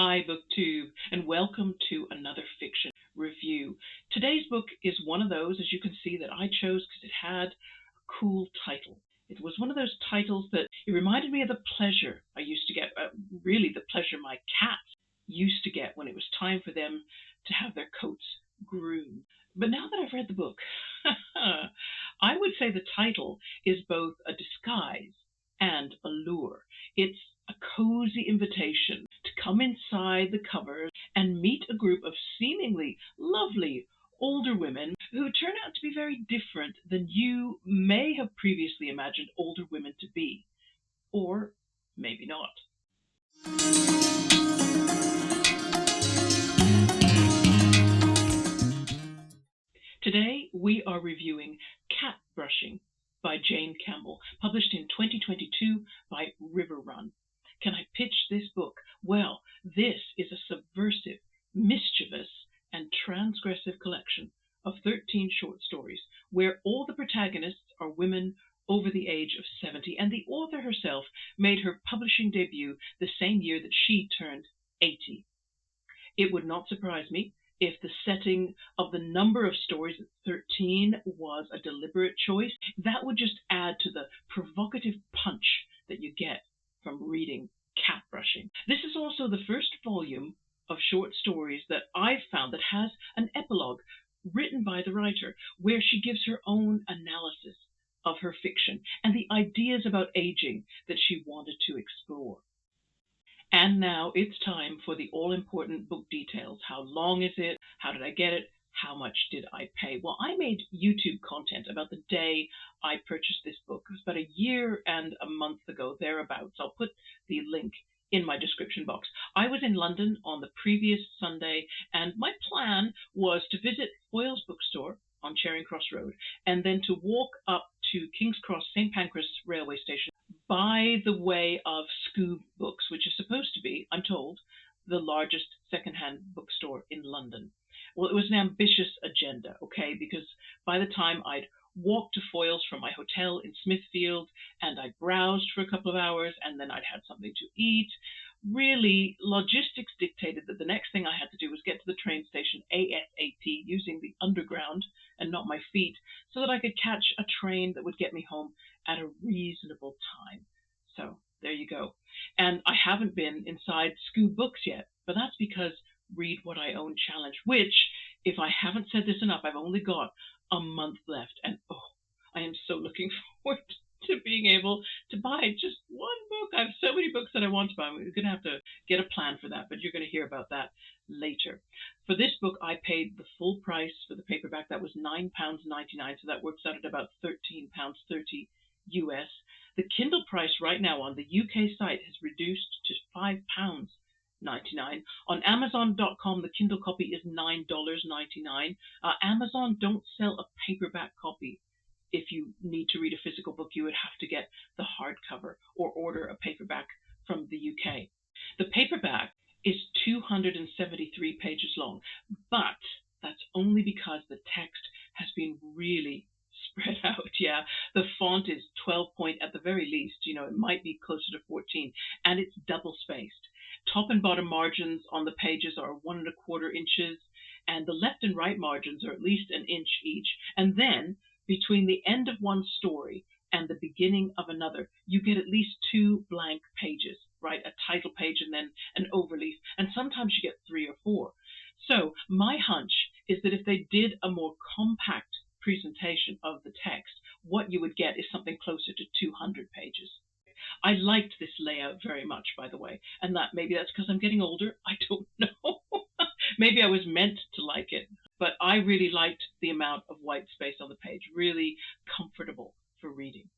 Hi, BookTube, and welcome to another fiction review. Today's book is one of those, as you can see, that I chose because it had a cool title. It was one of those titles that it reminded me of the pleasure I used to get, really the pleasure my cats used to get when it was time for them to have their coats groomed. But now that I've read the book, I would say the title is both a disguise and a lure. It's a cozy invitation to come inside the covers and meet a group of seemingly lovely older women who turn out to be very different than you may have previously imagined older women to be. Or maybe not. Today we are reviewing Cat Brushing by Jane Campbell, published in 2022 by River Run. Can I pitch this book? Well, this is a subversive, mischievous, and transgressive collection of 13 short stories where all the protagonists are women over the age of 70, and the author herself made her publishing debut the same year that she turned 80. It would not surprise me if the setting of the number of stories at 13 was a deliberate choice. That would just add to the provocative punch that you get from reading Cat Brushing. This is also the first volume of short stories that I've found that has an epilogue written by the writer, where she gives her own analysis of her fiction and the ideas about aging that she wanted to explore. And now it's time for the all-important book details. How long is it? How did I get it? How much did I pay? Well, I made YouTube content about the day I purchased this book. It was about a year and a month ago, thereabouts. I'll put the link in my description box. I was in London on the previous Sunday, and my plan was to visit Foyle's bookstore on Charing Cross Road, and then to walk up to King's Cross St Pancras railway station by the way of Scoob Books, which is supposed to be, I'm told, the largest secondhand bookstore in London. Well, it was an ambitious agenda, okay, because by the time I'd walked to Foyle's from my hotel in Smithfield, and I browsed for a couple of hours, and then I'd had something to eat, really, logistics dictated that the next thing I had to do was get to the train station ASAP using the underground and not my feet, so that I could catch a train that would get me home at a reasonable time. So there you go. And I haven't been inside Scoob Books yet, but that's because Read What I Own Challenge, which, if I haven't said this enough, I've only got a month left. And I am so looking forward to being able to buy just one book. I have so many books that I want to buy. We're going to have to get a plan for that, but you're going to hear about that later. For this book, I paid the full price for the paperback. That was £9.99, so that works out at about £13.30 US. The Kindle price right now on the UK site has reduced to £5.99. On Amazon.com, the Kindle copy is $9.99. Amazon don't sell a paperback copy. If you need to read a physical book, you would have to get the hardcover or order a paperback from the UK. The paperback is 273 pages long, but that's only because the text has been really spread out. Yeah, the font is 12 point at the very least. It might be closer to 14, and it's double spaced. Top and bottom margins on the pages are 1¼ inches, and the left and right margins are at least an inch each. And then between the end of one story and the beginning of another, you get at least 2 blank pages, right? A title page and then an overleaf, and sometimes you get 3 or 4. So my hunch is that if they did a more compact presentation of the text, what you would get is something closer to 200 pages. I liked this layout very much, by the way, and maybe that's because I'm getting older. I don't know. Maybe I was meant to like it, but I really liked the amount of white space on the page. Really comfortable for reading.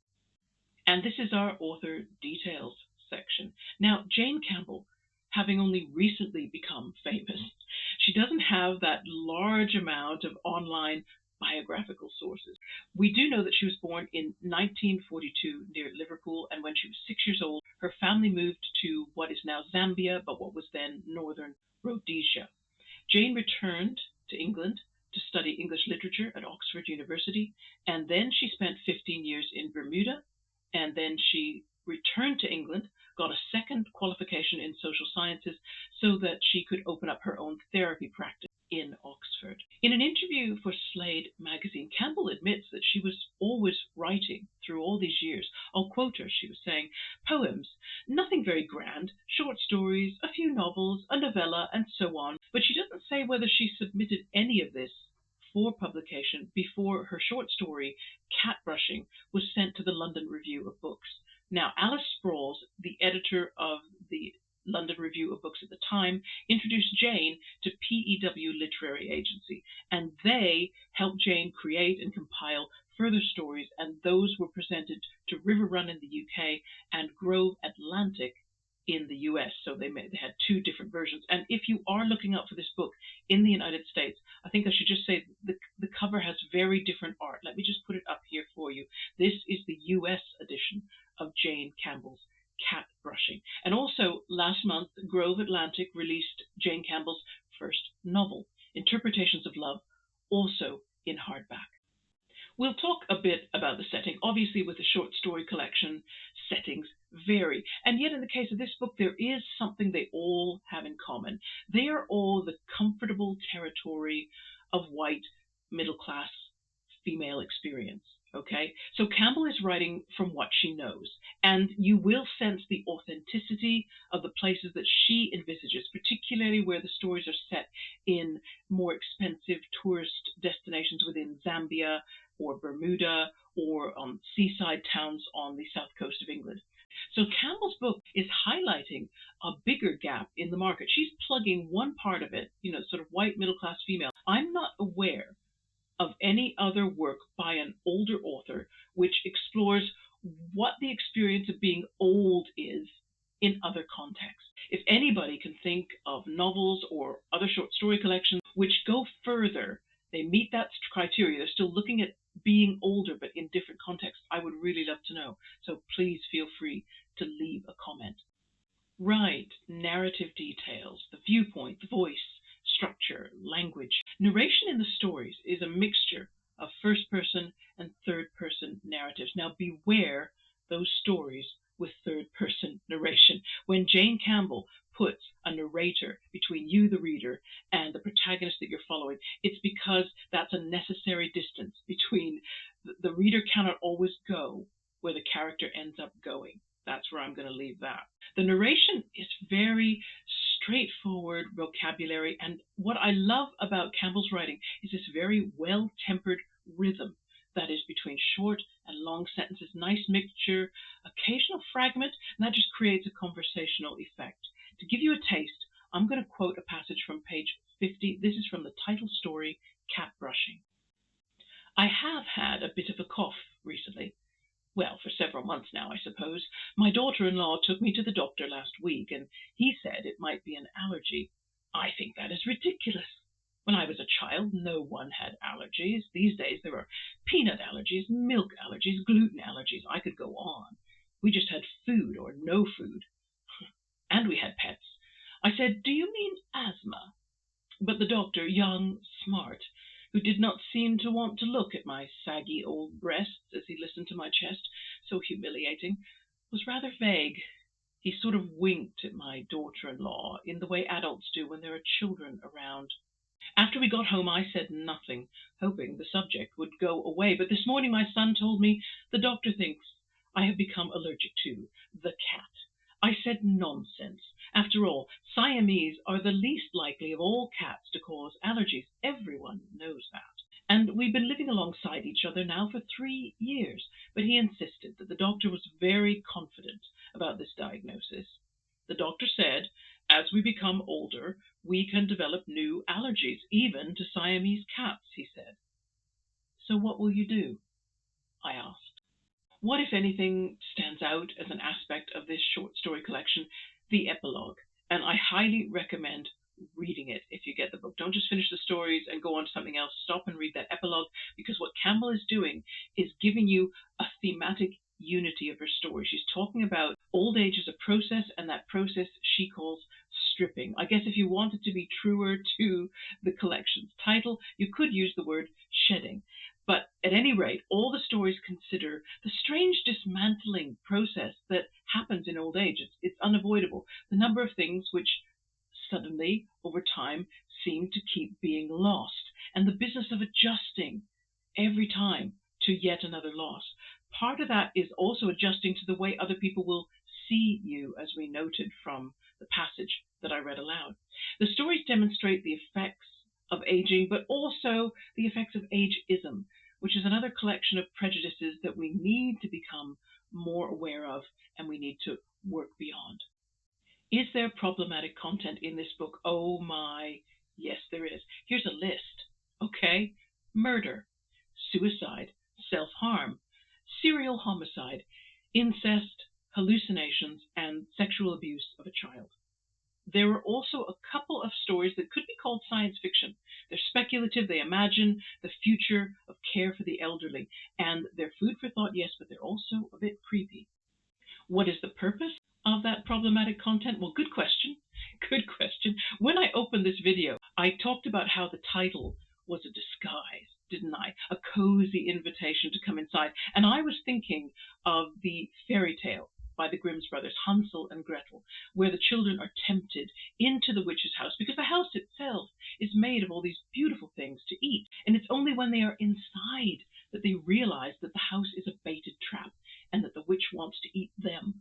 And this is our author details section. Now, Jane Campbell, having only recently become famous, she doesn't have that large amount of online biographical sources. We do know that she was born in 1942 near Liverpool, and when she was 6 years old, her family moved to what is now Zambia, but what was then Northern Rhodesia. Jane returned to England to study English literature at Oxford University, and then she spent 15 years in Bermuda, and then she returned to England, got a second qualification in social sciences so that she could open up her own therapy practice in Oxford. In an interview for Slade magazine, Campbell admits that she was always writing through all these years. I'll quote her. She was saying, "Poems, nothing very grand, short stories, a few novels, a novella, and so on." But she doesn't say whether she submitted any of this for publication before her short story, Cat Brushing, was sent to the London Review of Books. Now, Alice Sprawls, the editor of the London Review of Books at the time, introduced Jane to PEW Literary Agency, and they helped Jane create and compile further stories, and those were presented to River Run in the UK and Grove Atlantic in the US. So they had two different versions. And if you are looking up for this book in the United States, I think I should just say the cover has very different art. Let me just put it up here for you. This is the US edition of Jane Campbell's Cat Brushing. And also last month, Grove Atlantic released Jane Campbell's first novel, Interpretations of Love, also in hardback. We'll talk a bit about the setting. Obviously, with a short story collection, settings vary. And yet, in the case of this book, there is something they all have in common. They are all the comfortable territory of white, middle-class female experience. Okay, so Campbell is writing from what she knows, and you will sense the authenticity of the places that she envisages, particularly where the stories are set in more expensive tourist destinations within Zambia or Bermuda or seaside towns on the south coast of England. So Campbell's book is highlighting a bigger gap in the market. She's plugging one part of it, sort of white middle-class female. I'm not aware of any other work by an older author which explores what the experience of being old is in other contexts. If anybody can think of novels or other short story collections which go further, they meet that criteria, they're still looking at being older but in different contexts, I would really love to know. So please feel free to leave a comment. Right, narrative details, the viewpoint, the voice, structure, language. Narration in the stories is a mixture of first-person and third-person narratives. Now beware those stories with third-person narration. When Jane Campbell puts a narrator between you, the reader, and the protagonist that you're following, it's because that's a necessary distance between the reader cannot always go where the character ends up going. That's where I'm going to leave that. The narration is very straightforward vocabulary, and what I love about Campbell's writing is this very well-tempered rhythm that is between short and long sentences, nice mixture, occasional fragment, and that just creates a conversational effect. To give you a taste, I'm going to quote a passage from page 50. This is from the title story, Cat Brushing. "I have had a bit of a cough recently. Well, for several months now, I suppose. My daughter-in-law took me to the doctor last week, and he said it might be an allergy. I think that is ridiculous. When I was a child, no one had allergies. These days there are peanut allergies, milk allergies, gluten allergies. I could go on. We just had food or no food. And we had pets. I said, 'Do you mean asthma?' But the doctor, young, smart, who did not seem to want to look at my saggy old breasts as he listened to my chest, so humiliating, was rather vague. He sort of winked at my daughter-in-law in the way adults do when there are children around. After we got home, I said nothing, hoping the subject would go away. But this morning my son told me the doctor thinks I have become allergic to the cat. I said nonsense. After all, Siamese are the least likely of all cats to cause allergies. Everyone knows that. And we've been living alongside each other now for 3 years. But he insisted that the doctor was very confident about this diagnosis. The doctor said, as we become older, we can develop new allergies, even to Siamese cats, he said. So what will you do? I asked. What, if anything, stands out as an aspect of this short story collection? The epilogue. And I highly recommend reading it if you get the book. Don't just finish the stories and go on to something else. Stop and read that epilogue, because what Campbell is doing is giving you a thematic unity of her story. She's talking about old age as a process, and that process she calls stripping. I guess if you wanted to be truer to the collection's title, you could use the word shedding. But at any rate, all the stories consider the strange dismantling process that happens in old age. It's unavoidable. The number of things which suddenly, over time, seem to keep being lost, and the business of adjusting every time to yet another loss. Part of that is also adjusting to the way other people will see you, as we noted from the passage that I read aloud. The stories demonstrate the effects of aging, but also the effects of ageism, which is another collection of prejudices that we need to become more aware of and we need to work beyond. Is there problematic content in this book? Oh my, yes there is. Here's a list. Okay, murder, suicide, self-harm, serial homicide, incest, hallucinations, and sexual abuse of a child. There are also a couple of stories that could be called science fiction. They're speculative, they imagine the future of care for the elderly, and they're food for thought, yes, but they're also a bit creepy. What is the purpose of that problematic content? Well, good question. Good question. When I opened this video, I talked about how the title was a disguise, didn't I? A cozy invitation to come inside. And I was thinking of the fairy tale by the Grimm's brothers, Hansel and Gretel, where the children are tempted into the witch's house because the house itself is made of all these beautiful things to eat. And it's only when they are inside that they realize that the house is a baited trap and that the witch wants to eat them.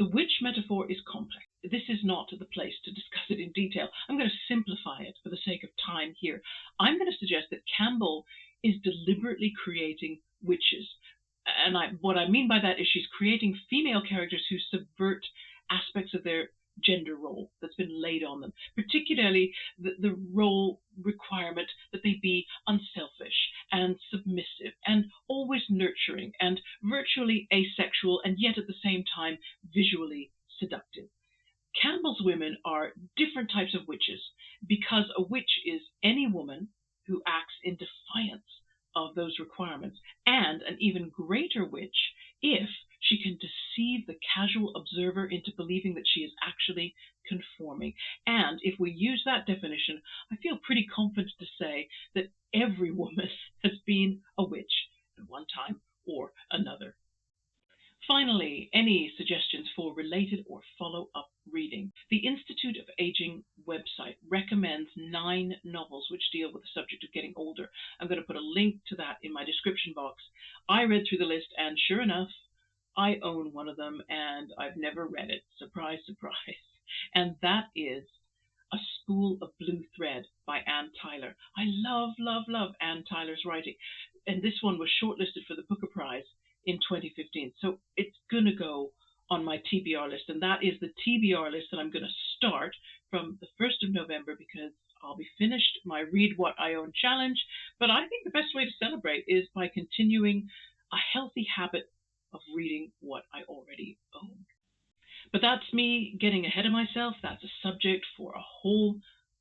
The witch metaphor is complex. This is not the place to discuss it in detail. I'm going to simplify it for the sake of time here. I'm going to suggest that Campbell is deliberately creating witches. And what I mean by that is she's creating female characters who subvert aspects of their gender role that's been laid on them, particularly the role requirement that they be unselfish and submissive and always nurturing and virtually asexual and yet at the same time visually seductive. Campbell's women are different types of witches because a witch is any woman who acts in defiance of those requirements, and an even greater witch if she can deceive the casual observer into believing that she is actually conforming. And if we use that definition, I feel pretty confident to say that every woman has been a witch at one time or another. Finally, any suggestions for related or follow-up reading? The Institute of Aging website recommends 9 novels which deal with the subject of getting older. I'm going to put a link to that in my description box. I read through the list, and sure enough, I own one of them, and I've never read it. Surprise, surprise. And that is A Spool of Blue Thread by Anne Tyler. I love, love, love Anne Tyler's writing. And this one was shortlisted for the Booker Prize in 2015. So it's going to go on my TBR list. And that is the TBR list that I'm going to start from the 1st of November because I'll be finished my Read What I Own challenge. But I think the best way to celebrate is by continuing a healthy habit of reading what I already own. But that's me getting ahead of myself. That's a subject for a whole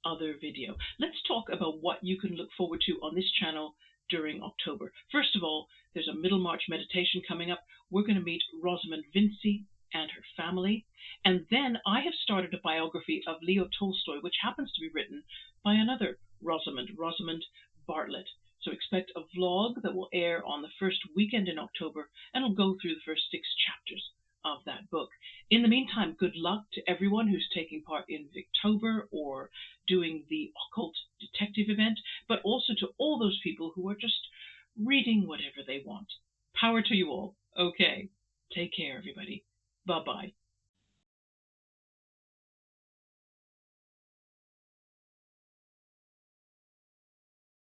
other video. Let's talk about what you can look forward to on this channel during October. First of all, there's a Middle March meditation coming up. We're going to meet Rosamund Vincy and her family. And then I have started a biography of Leo Tolstoy, which happens to be written by another Rosamund Bartlett. So expect a vlog that will air on the first weekend in October, and it'll go through the first 6 chapters of that book. In the meantime, good luck to everyone who's taking part in Victober or doing the occult detective event, but also to all those people who are just